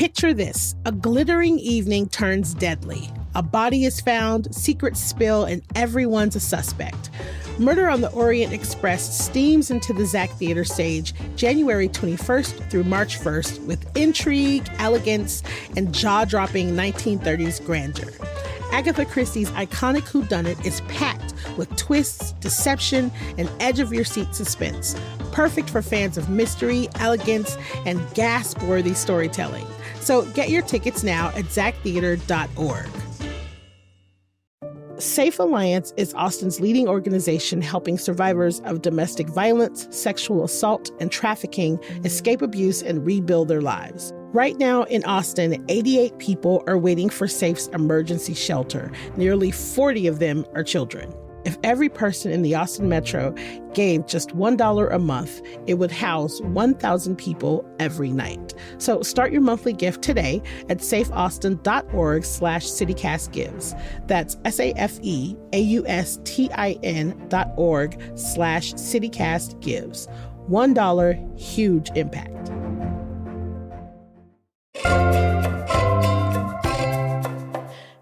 Picture this: a glittering evening turns deadly. A body is found, secrets spill, and everyone's a suspect. Murder on the Orient Express steams into the Zach Theater stage January 21st through March 1st with intrigue, elegance, and jaw-dropping 1930s grandeur. Agatha Christie's iconic whodunit is packed with twists, deception, and edge-of-your-seat suspense. Perfect for fans of mystery, elegance, and gasp-worthy storytelling. So get your tickets now at zachtheater.org. Safe Alliance is Austin's leading organization helping survivors of domestic violence, sexual assault, and trafficking escape abuse and rebuild their lives. Right now in Austin, 88 people are waiting for Safe's emergency shelter. Nearly 40 of them are children. If every person in the Austin Metro gave just $1 a month, it would house 1,000 people every night. So start your monthly gift today at safeaustin.org/citycastgives. That's SAFEAUSTIN.org/citycastgives. $1, huge impact.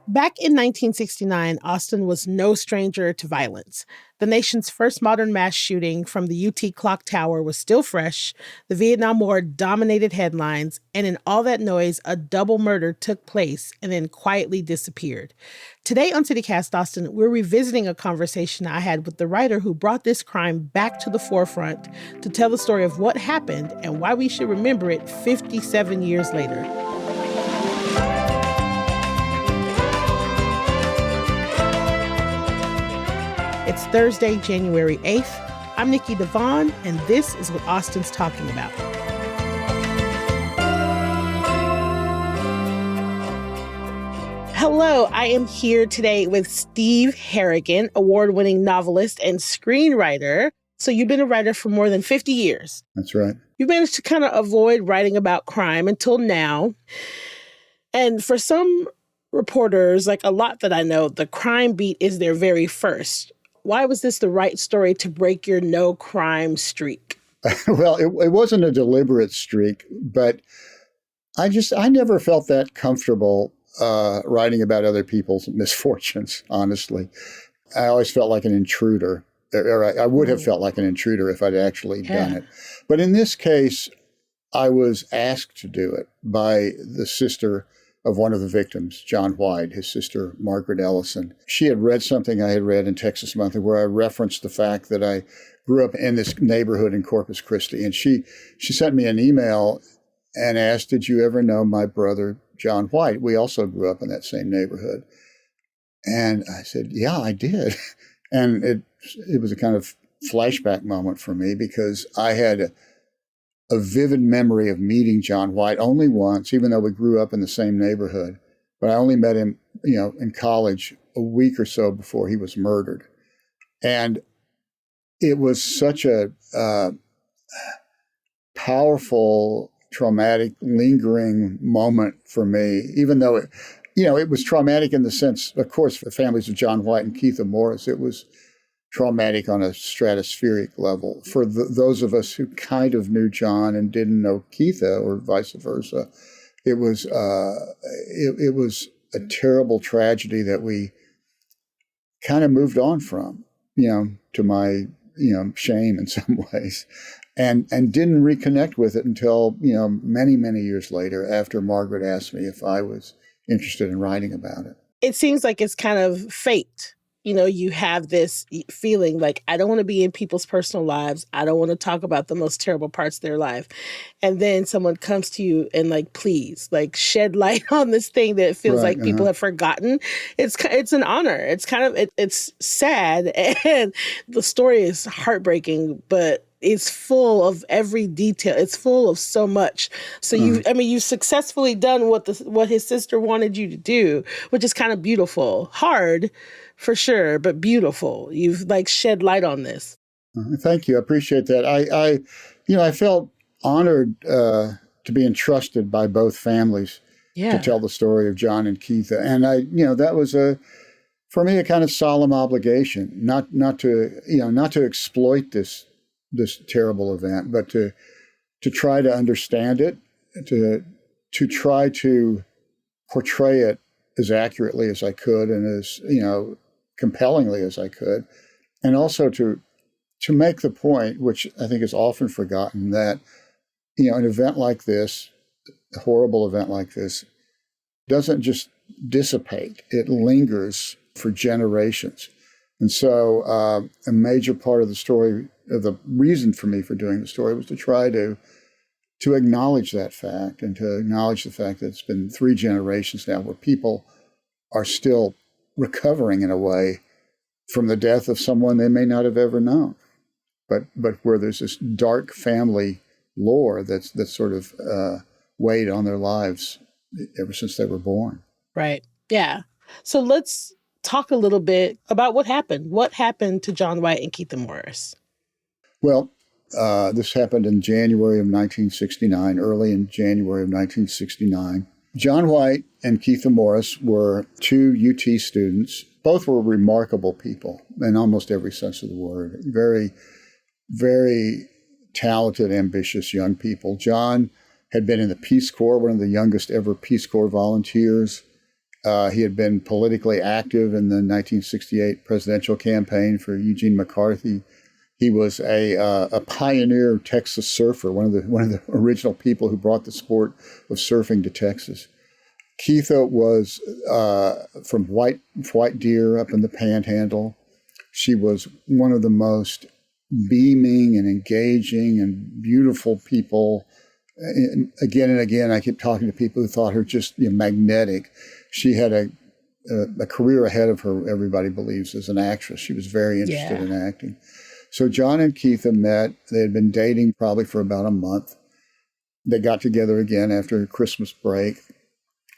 Back in 1969, Austin was no stranger to violence. The nation's first modern mass shooting from the UT Clock Tower was still fresh, the Vietnam War dominated headlines, and in all that noise, a double murder took place and then quietly disappeared. Today on CityCast Austin, we're revisiting a conversation I had with the writer who brought this crime back to the forefront to tell the story of what happened and why we should remember it 57 years later. It's Thursday, January 8th. I'm Nikki Devon, and this is what Austin's talking about. Hello, I am here today with Steve Harrigan, award-winning novelist and screenwriter. So you've been a writer for more than 50 years. That's right. You managed to kind of avoid writing about crime until now. And for some reporters, like a lot that I know, the crime beat is their very first. Why was this the right story to break your no crime streak? Well, it wasn't a deliberate streak, but I never felt that comfortable writing about other people's misfortunes, honestly. I always felt like an intruder, or I would have felt like an intruder if I'd actually done it. But in this case, I was asked to do it by the sister of one of the victims, John White, his sister, Margaret Ellison. She had read something I had read in Texas Monthly where I referenced the fact that I grew up in this neighborhood in Corpus Christi. And she sent me an email and asked, "Did you ever know my brother, John White? We also grew up in that same neighborhood." And I said, "Yeah, I did." And it was a kind of flashback moment for me because I had a vivid memory of meeting John White only once, even though we grew up in the same neighborhood. But I only met him, in college a week or so before he was murdered. And it was such a powerful, traumatic, lingering moment for me, even though it was traumatic in the sense, of course, for the families of John White and Keitha Morris, it was traumatic on a stratospheric level. For those of us who kind of knew John and didn't know Keitha, or vice versa, it was a terrible tragedy that we kind of moved on from, to my shame in some ways, and didn't reconnect with it until many, many years later, after Margaret asked me if I was interested in writing about it. It seems like it's kind of fate. You have this feeling like, I don't want to be in people's personal lives. I don't want to talk about the most terrible parts of their life. And then someone comes to you and please, shed light on this thing that feels like people have forgotten. It's an honor. It's kind of, it's sad. And the story is heartbreaking, but it's full of every detail. It's full of so much. So you've successfully done what his sister wanted you to do, which is kind of beautiful. Hard, for sure, but beautiful. You've shed light on this. Thank you. I appreciate that. I felt honored to be entrusted by both families to tell the story of John and Keitha. And that was for me, a kind of solemn obligation, not to exploit this terrible event, but to try to understand it, to to try to portray it as accurately as I could and as, compellingly as I could. And also to make the point, which I think is often forgotten, that, an event like this, a horrible event like this, doesn't just dissipate. It lingers for generations. And so a major part of the story, the reason for me for doing the story, was to try to acknowledge that fact and to acknowledge the fact that it's been 3 generations now where people are still recovering in a way from the death of someone they may not have ever known, but where there's this dark family lore that's sort of weighed on their lives ever since they were born. Right. Yeah. So let's talk a little bit about what happened. What happened to John White and Keitha Morris? Well, this happened in January of 1969, early in January of 1969. John White and Keitha Morris were 2 UT students. Both were remarkable people in almost every sense of the word. Very, very talented, ambitious young people. John had been in the Peace Corps, one of the youngest ever Peace Corps volunteers. He had been politically active in the 1968 presidential campaign for Eugene McCarthy. He was a pioneer Texas surfer, one of the original people who brought the sport of surfing to Texas. Keitha was from White Deer up in the Panhandle. She was one of the most beaming and engaging and beautiful people. And again, I keep talking to people who thought her just magnetic. She had a career ahead of her, everybody believes, as an actress. She was very interested in acting. So John and Keitha met. They had been dating probably for about a month. They got together again after Christmas break.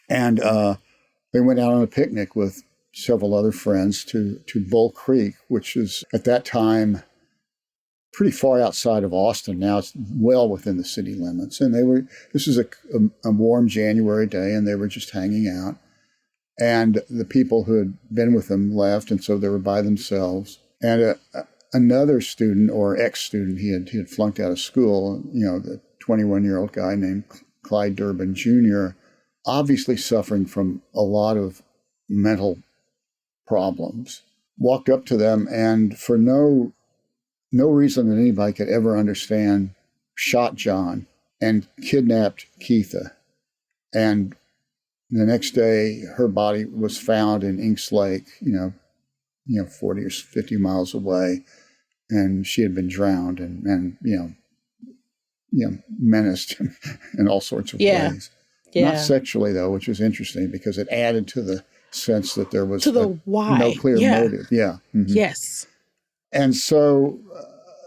And they went out on a picnic with several other friends to Bull Creek, which is at that time pretty far outside of Austin. Now it's well within the city limits. And this was a warm January day, and they were just hanging out. And the people who had been with them left, and so they were by themselves. And another student, or ex-student, he had flunked out of school, the 21-year-old guy named Clyde Durbin Jr., obviously suffering from a lot of mental problems, walked up to them and for no reason that anybody could ever understand, shot John and kidnapped Keitha. And the next day, her body was found in Inks Lake, 40 or 50 miles away, and she had been drowned and menaced in all sorts of ways. Yeah. Not sexually, though, which was interesting because it added to the sense that there was no clear motive. Yeah. Mm-hmm. Yes. And so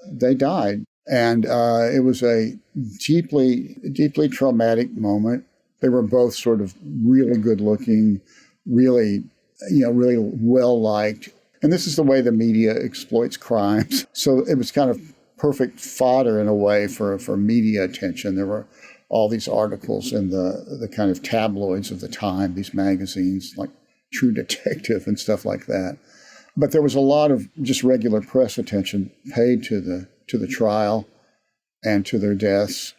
they died. And it was a deeply, deeply traumatic moment. They were both sort of really good looking, really well liked. And this is the way the media exploits crimes. So it was kind of perfect fodder in a way for media attention. There were all these articles in the kind of tabloids of the time, these magazines like True Detective and stuff like that. But there was a lot of just regular press attention paid to the trial and to their deaths.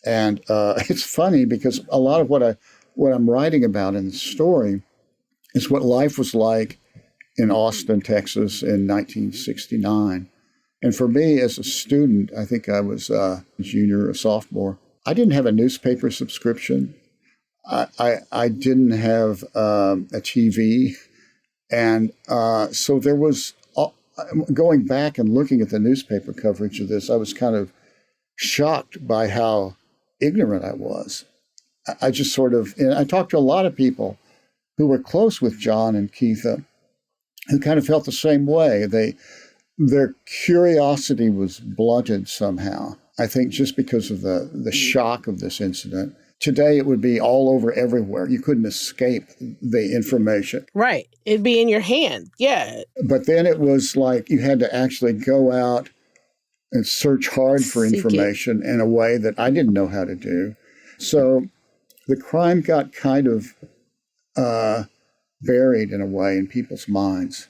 And it's funny because a lot of what I'm writing about in the story is what life was like in Austin, Texas in 1969. And for me as a student, I think I was a junior or sophomore, I didn't have a newspaper subscription. I didn't have a TV. And so there was, going back and looking at the newspaper coverage of this, I was kind of shocked by how ignorant I was. I just and I talked to a lot of people who were close with John and Keitha who kind of felt the same way. Their curiosity was blunted somehow, I think just because of the shock of this incident. Today, it would be all over everywhere. You couldn't escape the information. Right. It'd be in your hand. Yeah. But then it was like you had to actually go out and search hard for information in a way that I didn't know how to do. So the crime got kind of buried in a way in people's minds.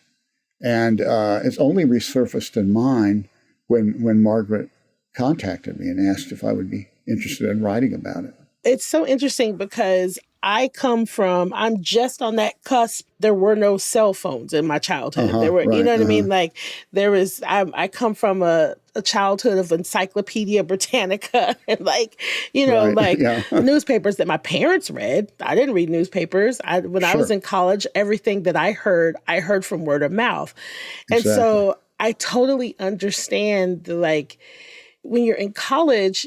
And it's only resurfaced in mine when Margaret contacted me and asked if I would be interested in writing about it. It's so interesting because I'm just on that cusp. There were no cell phones in my childhood. There were, you know what I mean? Like I come from a childhood of Encyclopedia Britannica and newspapers that my parents read. I didn't read newspapers. When I was in college, everything that I heard from word of mouth. And so I totally understand when you're in college,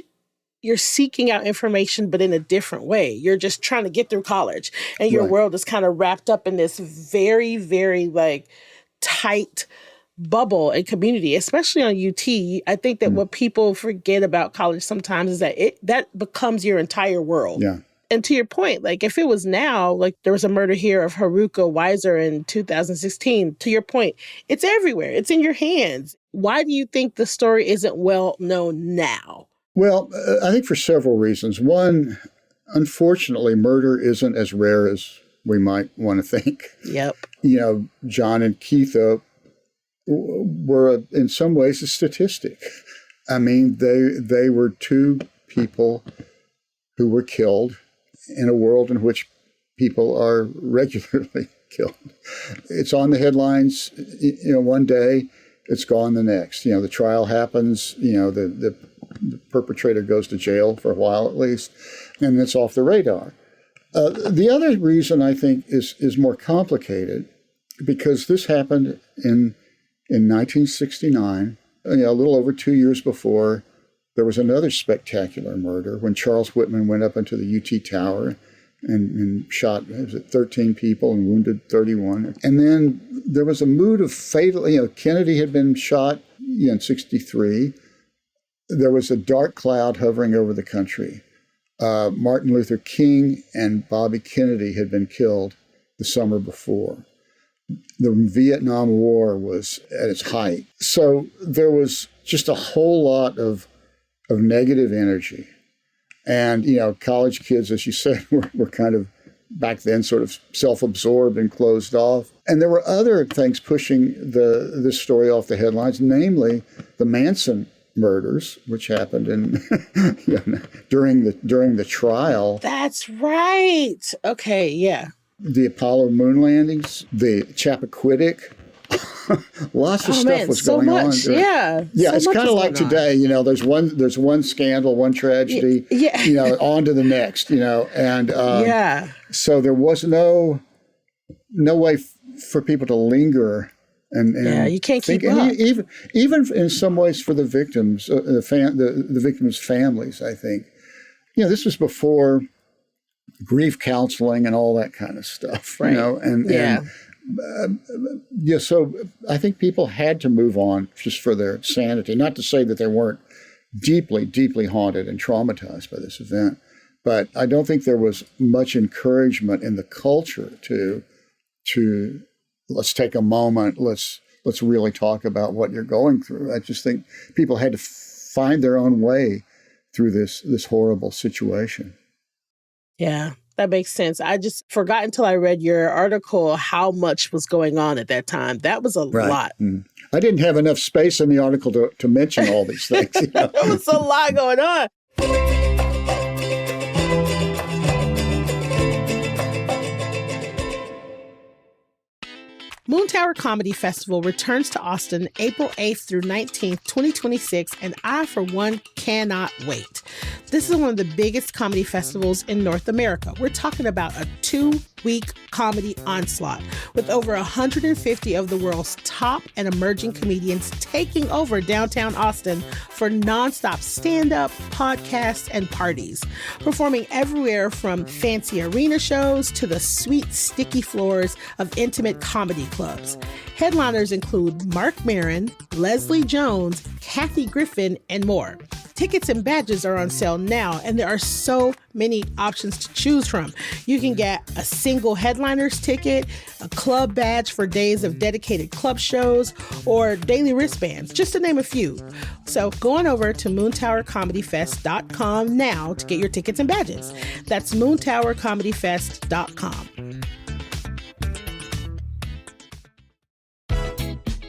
you're seeking out information, but in a different way. You're just trying to get through college, and your world is kind of wrapped up in this very, very tight bubble and community, especially on UT. I think that what people forget about college sometimes is that that becomes your entire world. Yeah. And to your point, if it was now, there was a murder here of Haruka Weiser in 2016, to your point, it's everywhere. It's in your hands. Why do you think the story isn't well known now? Well, I think for several reasons. One, unfortunately, murder isn't as rare as we might want to think. Yep. John and Keitha were, in some ways, a statistic. I mean, they were two people who were killed in a world in which people are regularly killed. It's on the headlines, one day, it's gone the next. The trial happens, the perpetrator goes to jail for a while at least, and it's off the radar. The other reason I think is more complicated, because this happened in 1969, a little over 2 years before. There was another spectacular murder when Charles Whitman went up into the UT Tower and shot 13 people and wounded 31. And then there was a mood of fatal, Kennedy had been shot in 63. There was a dark cloud hovering over the country. Martin Luther King and Bobby Kennedy had been killed the summer before. The Vietnam War was at its height. So there was just a whole lot of negative energy. And, college kids, as you said, were kind of back then sort of self-absorbed and closed off. And there were other things pushing this story off the headlines, namely the Manson murders, which happened during the trial. That's right. Okay, yeah. The Apollo moon landings, the Chappaquiddick. Lots of stuff was going on. Yeah, it's kind of like today. There's one scandal, one tragedy. Yeah. On to the next. And so there was no way for people to linger. And you can't keep up. Even in some ways for the victims, the victims' families. I think, this was before grief counseling and all that kind of stuff. Right. So I think people had to move on just for their sanity. Not to say that they weren't deeply, deeply haunted and traumatized by this event, but I don't think there was much encouragement in the culture to let's take a moment, let's really talk about what you're going through. I just think people had to find their own way through this horrible situation. Yeah. That makes sense. I just forgot until I read your article how much was going on at that time. That was a lot. I didn't have enough space in the article to mention all these things. There was a lot going on. Moontower Comedy Festival returns to Austin April 8th through 19th, 2026, and I, for one, cannot wait. This is one of the biggest comedy festivals in North America. We're talking about a 2-week comedy onslaught with over 150 of the world's top and emerging comedians taking over downtown Austin for nonstop stand-up, podcasts, and parties, performing everywhere from fancy arena shows to the sweet, sticky floors of intimate comedy clubs. Headliners include Marc Maron, Leslie Jones, Kathy Griffin, and more. Tickets and badges are on sale now, and there are so many options to choose from. You can get a single headliner's ticket, a club badge for days of dedicated club shows, or daily wristbands, just to name a few. So go on over to moontowercomedyfest.com now to get your tickets and badges. That's moontowercomedyfest.com.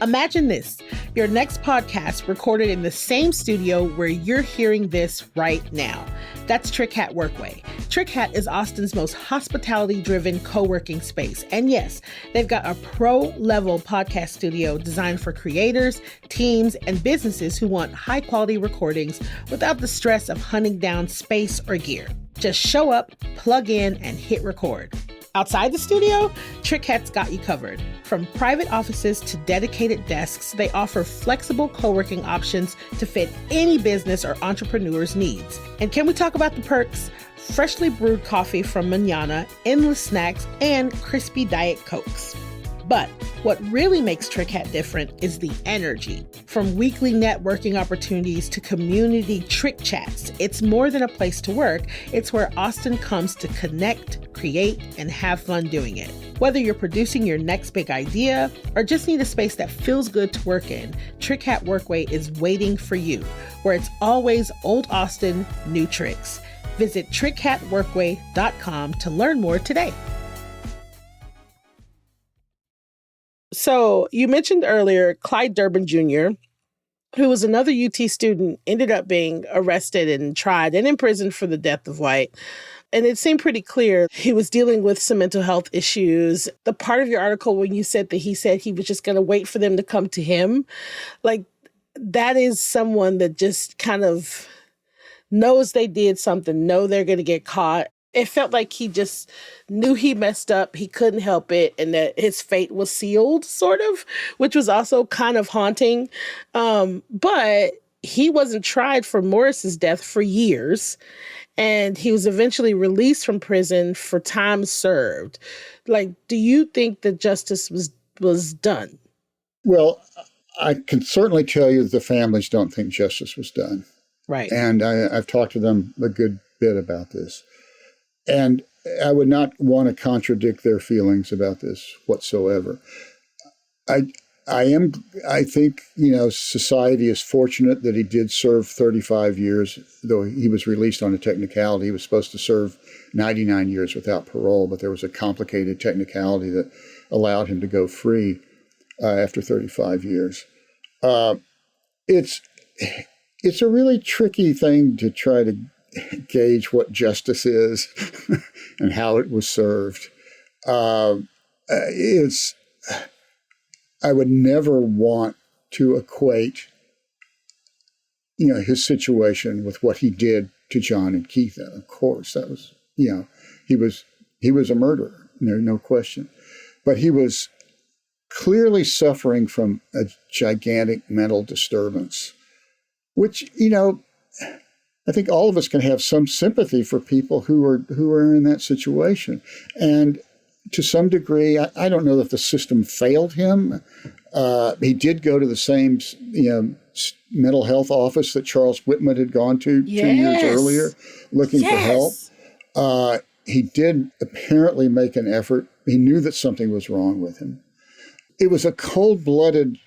Imagine this, your next podcast recorded in the same studio where you're hearing this right now. That's Trick Hat Workway. Trick Hat is Austin's most hospitality-driven co-working space. And yes, they've got a pro-level podcast studio designed for creators, teams, and businesses who want high-quality recordings without the stress of hunting down space or gear. Just show up, plug in, and hit record. Outside the studio, Trick Hat's got you covered. From private offices to dedicated desks, they offer flexible co-working options to fit any business or entrepreneur's needs. And can we talk about the perks? Freshly brewed coffee from Manana, endless snacks, and crispy Diet Cokes. But what really makes Trick Hat different is the energy. From weekly networking opportunities to community trick chats, it's more than a place to work. It's where Austin comes to connect, create, and have fun doing it. Whether you're producing your next big idea or just need a space that feels good to work in, Trick Hat Workway is waiting for you, where it's always old Austin, new tricks. Visit trickhatworkway.com to learn more today. So you mentioned earlier Clyde Durbin Jr., who was another UT student, ended up being arrested and tried and imprisoned for the death of White. And it seemed pretty clear he was dealing with some mental health issues. The part of your article when you said that he said he was just going to wait for them to come to him, like that is someone that just kind of knows they did something, know they're going to get caught. It felt like he just knew he messed up, he couldn't help it, and that his fate was sealed, sort of, which was also kind of haunting. But he wasn't tried for Morris's death for years, and he was eventually released from prison for time served. Like, do you think that justice was done? Well, I can certainly tell you the families don't think justice was done. Right. And I've talked to them a good bit about this. And I would not want to contradict their feelings about this whatsoever. I think, society is fortunate that he did serve 35 years, though he was released on a technicality. He was supposed to serve 99 years without parole, but there was a complicated technicality that allowed him to go free after 35 years. It's a really tricky thing to try to gauge what justice is and how it was served. I would never want to equate, his situation with what he did to John and Keith. Of course, that was, he was a murderer, no question. But he was clearly suffering from a gigantic mental disturbance, which, I think all of us can have some sympathy for people who are in that situation. And to some degree, I don't know that the system failed him. He did go to the same, mental health office that Charles Whitman had gone to 2 years earlier, looking for help. He did apparently make an effort. He knew that something was wrong with him. It was a cold-blooded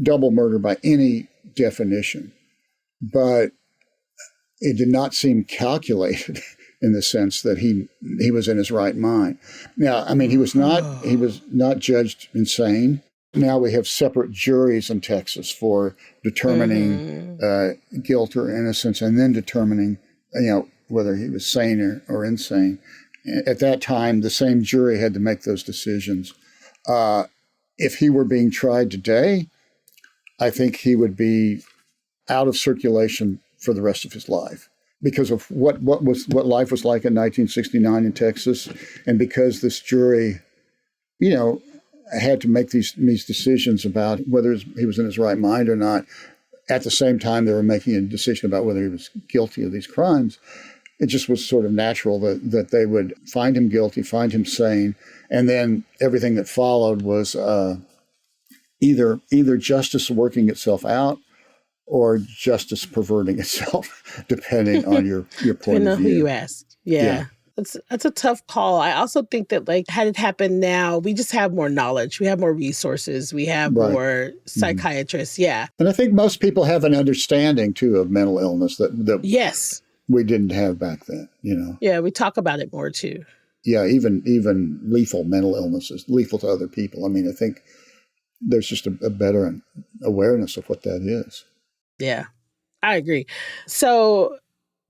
double murder by any definition, but it did not seem calculated in the sense that he was in his right mind. Now, I mean, he was not judged insane. Now we have separate juries in Texas for determining guilt or innocence, and then determining, whether he was sane or insane. At that time, the same jury had to make those decisions. If he were being tried today, I think he would be out of circulation for the rest of his life because of what life was like in 1969 in Texas, and because this jury, had to make these decisions about whether he was in his right mind or not. At the same time, they were making a decision about whether he was guilty of these crimes. It just was sort of natural that they would find him guilty, find him sane, and then everything that followed was either justice working itself out or justice perverting itself, depending on your point of view. Depending on who you ask. Yeah. That's a tough call. I also think that, had it happened now, we just have more knowledge. We have more resources. We have more psychiatrists. Mm-hmm. Yeah. And I think most people have an understanding, too, of mental illness that yes, we didn't have back then, Yeah, we talk about it more, too. Yeah, even lethal mental illnesses, lethal to other people. I mean, I think there's just a better awareness of what that is. Yeah, I agree. So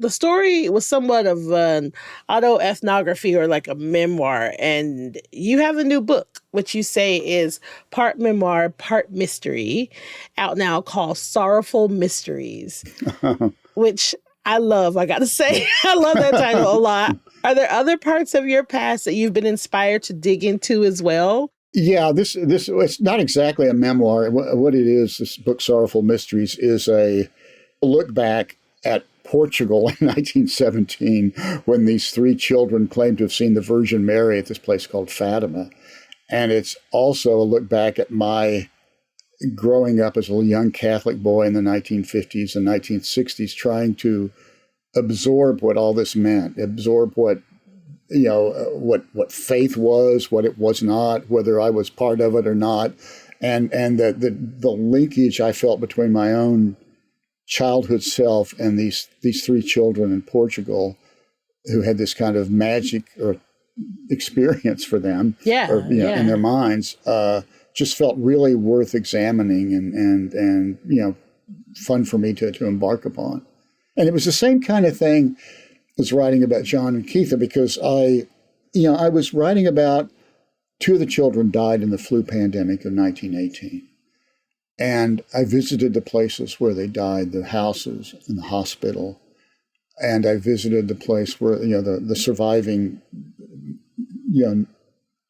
the story was somewhat of an autoethnography or like a memoir. And you have a new book, which you say is part memoir, part mystery, out now, called Sorrowful Mysteries, which I love, I gotta say. I love that title a lot. Are there other parts of your past that you've been inspired to dig into as well? Yeah, this it's not exactly a memoir. What it is, this book, Sorrowful Mysteries, is a look back at Portugal in 1917, when these three children claimed to have seen the Virgin Mary at this place called Fatima. And it's also a look back at my growing up as a young Catholic boy in the 1950s and 1960s, trying to absorb what all this meant, absorb what what faith was, what it was not, whether I was part of it or not, and the linkage I felt between my own childhood self and these three children in Portugal who had this kind of magic or experience for them, in their minds, just felt really worth examining and fun for me to embark upon. And it was the same kind of thing as writing about John and Keitha, because I was writing about two of the children died in the flu pandemic of 1918. And I visited the places where they died, the houses and the hospital. And I visited the place where, the surviving young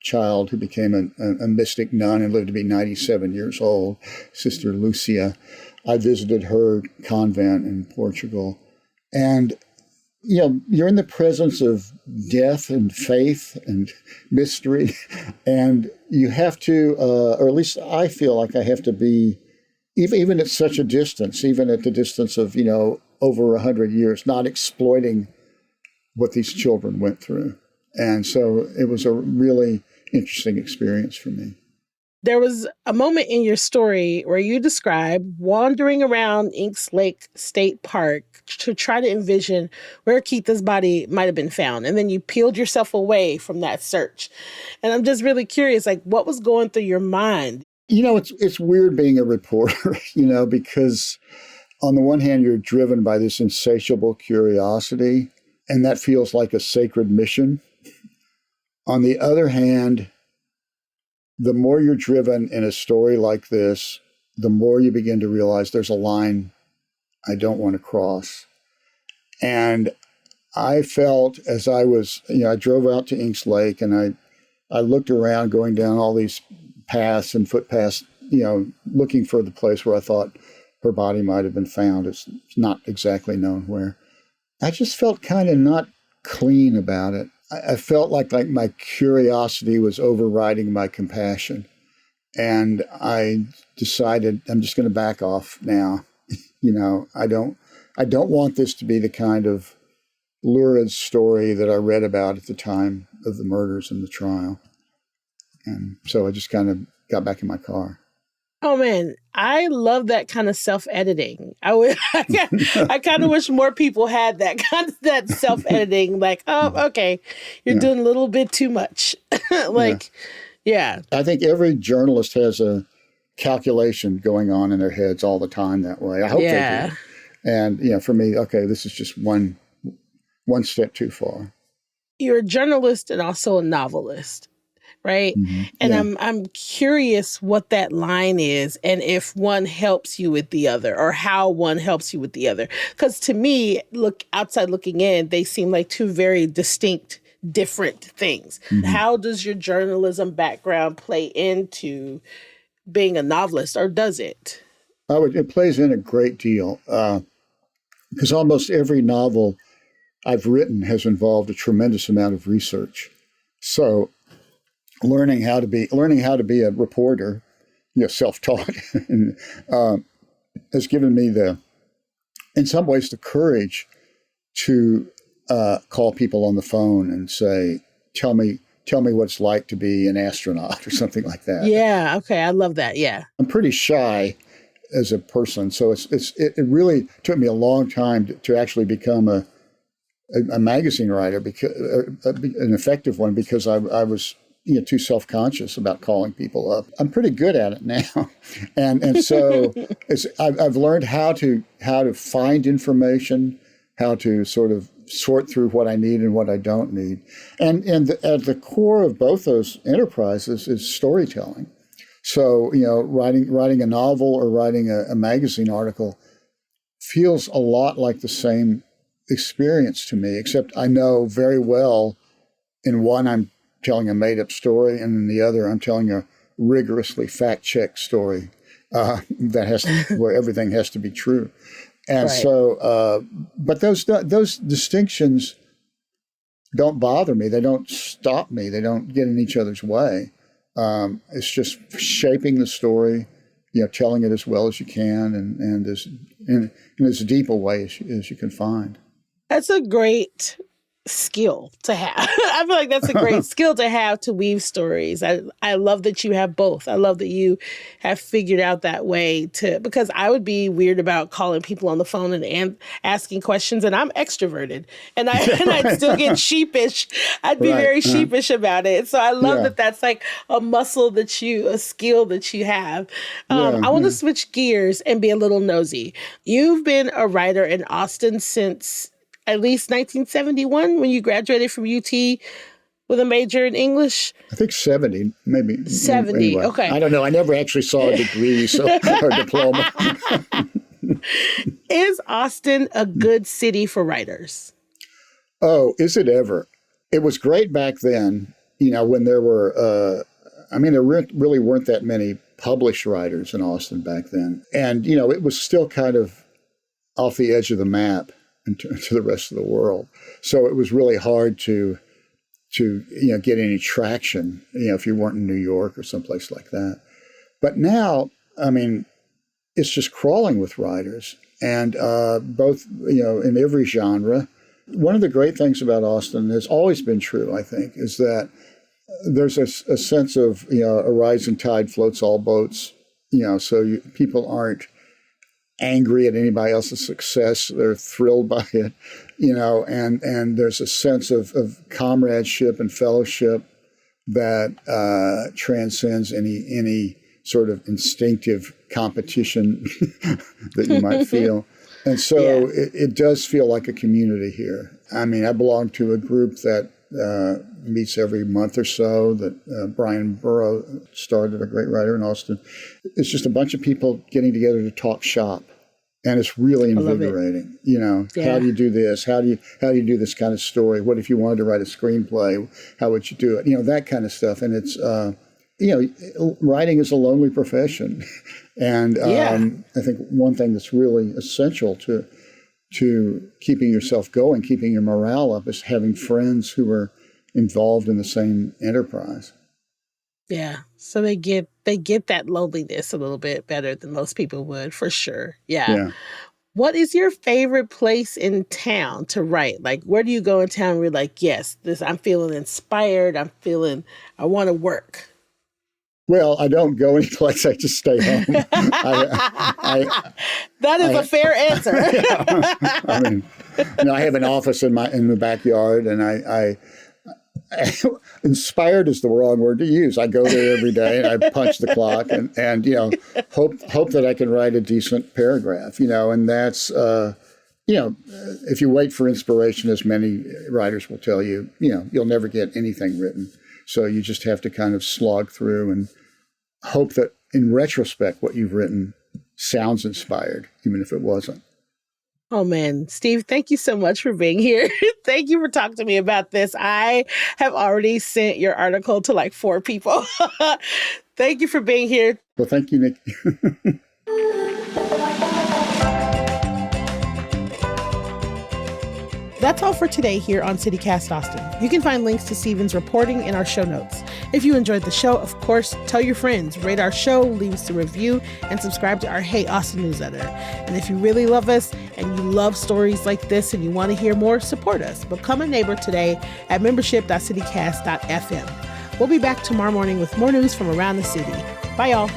child who became a mystic nun and lived to be 97 years old, Sister Lucia. I visited her convent in Portugal. And, you're in the presence of death and faith and mystery. And you have to, or at least I feel like I have to be, even at such a distance, even at the distance of, over 100 years, not exploiting what these children went through. And so it was a really interesting experience for me. There was a moment in your story where you described wandering around Inks Lake State Park to try to envision where Keitha's body might have been found. And then you peeled yourself away from that search. And I'm just really curious, what was going through your mind? It's weird being a reporter, because on the one hand, you're driven by this insatiable curiosity, and that feels like a sacred mission. On the other hand, the more you're driven in a story like this, the more you begin to realize there's a line I don't want to cross. And I felt as I was, I drove out to Inks Lake and I looked around going down all these paths and footpaths, looking for the place where I thought her body might have been found. It's not exactly known where. I just felt kind of not clean about it. I felt like my curiosity was overriding my compassion. And I decided I'm just going to back off now. I don't want this to be the kind of lurid story that I read about at the time of the murders and the trial. And so I just kind of got back in my car. Oh man, I love that kind of self-editing. I kind of wish more people had that self-editing. Okay, you're doing a little bit too much. Yeah. I think every journalist has a calculation going on in their heads all the time that way. I hope they do. And for me, okay, this is just one step too far. You're a journalist and also a novelist. Right. Mm-hmm. And I'm curious what that line is and if one helps you with the other or how one helps you with the other. Because to me, outside looking in, they seem like two very distinct, different things. Mm-hmm. How does your journalism background play into being a novelist, or does it? It plays in a great deal because almost every novel I've written has involved a tremendous amount of research. So learning how to be a reporter, self-taught, has given me in some ways, the courage to call people on the phone and say, "Tell me what it's like to be an astronaut," or something like that. Yeah. Okay. I love that. Yeah. I'm pretty shy as a person, so it really took me a long time to actually become a magazine writer, because an effective one, because I was too self-conscious about calling people up. I'm pretty good at it now. And so I've learned how to find information, how to sort of sort through what I need and what I don't need. And at the core of both those enterprises is storytelling. So, writing a novel or writing a magazine article feels a lot like the same experience to me, except I know very well in one I'm telling a made-up story, and in the other I'm telling a rigorously fact-checked story where everything has to be true. And Right. so, but those distinctions don't bother me. They don't stop me. They don't get in each other's way. It's just shaping the story, telling it as well as you can, and as in as deep a way as you can find. That's a great skill to have. I feel like that's a great skill to have, to weave stories. I love that you have both. I love that you have figured out that way because I would be weird about calling people on the phone and asking questions, and I'm extroverted and I'd still get sheepish. I'd be Right. very sheepish about it. So I love Yeah. that that's like a skill that you have. I want to switch gears and be a little nosy. You've been a writer in Austin since at least 1971, when you graduated from UT with a major in English. I think 70, maybe. 70, Anyway, okay. I don't know. I never actually saw a degree or diploma. Is Austin a good city for writers? Oh, is it ever? It was great back then, when there were, there really weren't that many published writers in Austin back then. And, it was still kind of off the edge of the map to the rest of the world. So it was really hard to get any traction, if you weren't in New York or someplace like that. But now, it's just crawling with writers, and both, in every genre. One of the great things about Austin has always been true, I think, is that there's a sense of, a rising tide floats all boats, so people aren't angry at anybody else's success. They're thrilled by it, and there's a sense of comradeship and fellowship that transcends any sort of instinctive competition that you might feel. And so it does feel like a community here. I belong to a group that meets every month or so that Brian Burrow started, a great writer in Austin. It's just a bunch of people getting together to talk shop. And it's really invigorating. How do you do this? How do you do this kind of story? What if you wanted to write a screenplay? How would you do it? That kind of stuff. And it's, writing is a lonely profession. And I think one thing that's really essential to keeping yourself going, keeping your morale up, is having friends who are involved in the same enterprise. Yeah. So they get that loneliness a little bit better than most people would, for sure. Yeah. What is your favorite place in town to write? Like, where do you go in town where you're like, yes, I'm feeling inspired. I want to work. Well, I don't go anyplace. I just stay home. That is a fair answer. I have an office in the backyard, and I inspired is the wrong word to use. I go there every day and I punch the clock and hope that I can write a decent paragraph, and that's, if you wait for inspiration, as many writers will tell you, you'll never get anything written. So you just have to kind of slog through and hope that in retrospect, what you've written sounds inspired, even if it wasn't. Oh, man. Steve, thank you so much for being here. Thank you for talking to me about this. I have already sent your article to like 4 people. Thank you for being here. Well, thank you, Nikki. That's all for today here on CityCast Austin. You can find links to Stephen's reporting in our show notes. If you enjoyed the show, of course, tell your friends, rate our show, leave us a review, and subscribe to our Hey Austin newsletter. And if you really love us and you love stories like this and you want to hear more, support us. Become a neighbor today at membership.citycast.fm. We'll be back tomorrow morning with more news from around the city. Bye, y'all.